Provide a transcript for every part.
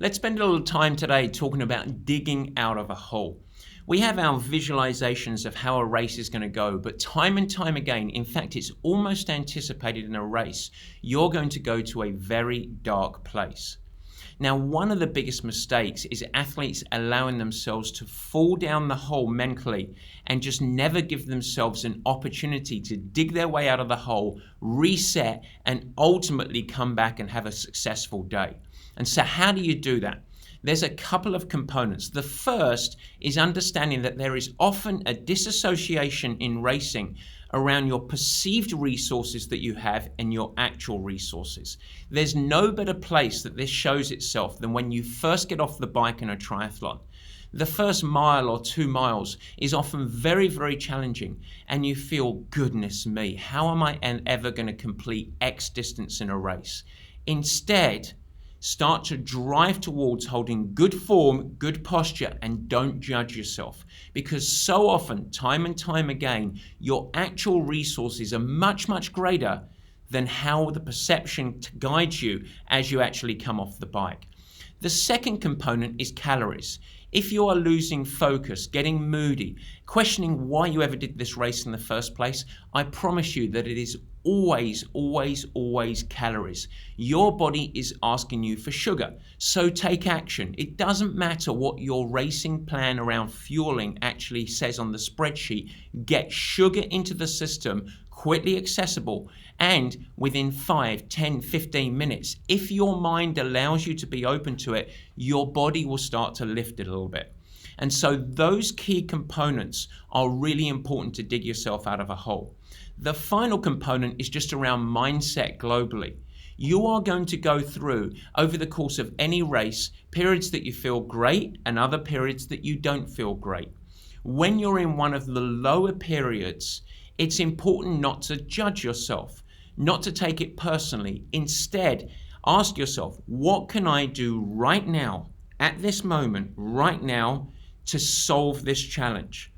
Let's spend a little time today talking about digging out of a hole. We have our visualizations of how a race is going to go, but time and time again, in fact, it's almost anticipated in a race, you're going to go to a very dark place. Now, one of the biggest mistakes is athletes allowing themselves to fall down the hole mentally and just never give themselves an opportunity to dig their way out of the hole, reset, and ultimately come back and have a successful day. And so how do you do that? There's a couple of components. The first is understanding that there is often a disassociation in racing around your perceived resources that you have and your actual resources. There's no better place that this shows itself than when you first get off the bike in a triathlon. The first mile or 2 miles is often very, very challenging, and you feel, goodness me, how am I ever going to complete X distance in a race? Instead, start to drive towards holding good form, good posture, and don't judge yourself. Because so often, time and time again, your actual resources are much, much greater than how the perception guides you as you actually come off the bike. The second component is calories. If you are losing focus, getting moody, questioning why you ever did this race in the first place, I promise you that it is always, always, always calories. Your body is asking you for sugar, so take action. It doesn't matter what your racing plan around fueling actually says on the spreadsheet. Get sugar into the system, quickly accessible, and within 5, 10, 15 minutes. If your mind allows you to be open to it, your body will start to lift it a little bit. And so those key components are really important to dig yourself out of a hole. The final component is just around mindset globally. You are going to go through, over the course of any race, periods that you feel great and other periods that you don't feel great. When you're in one of the lower periods, it's important not to judge yourself, not to take it personally. Instead, ask yourself, what can I do right now, at this moment, right now, to solve this challenge?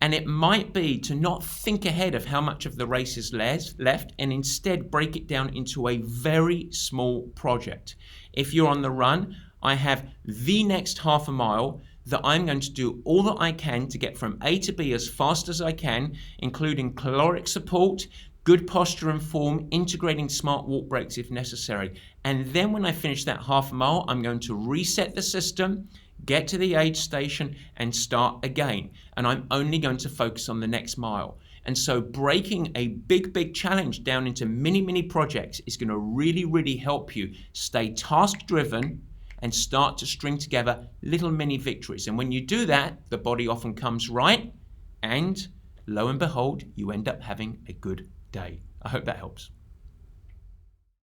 And it might be to not think ahead of how much of the race is left and instead break it down into a very small project. If you're on the run, I have the next half a mile that I'm going to do all that I can to get from A to B as fast as I can, including caloric support, good posture and form, integrating smart walk breaks if necessary. And then when I finish that half a mile, I'm going to reset the system, get to the aid station, and start again. And I'm only going to focus on the next mile. And so breaking a big challenge down into mini projects is going to really, really help you stay task-driven and start to string together little mini victories. And when you do that, the body often comes right, and lo and behold, you end up having a good day. I hope that helps.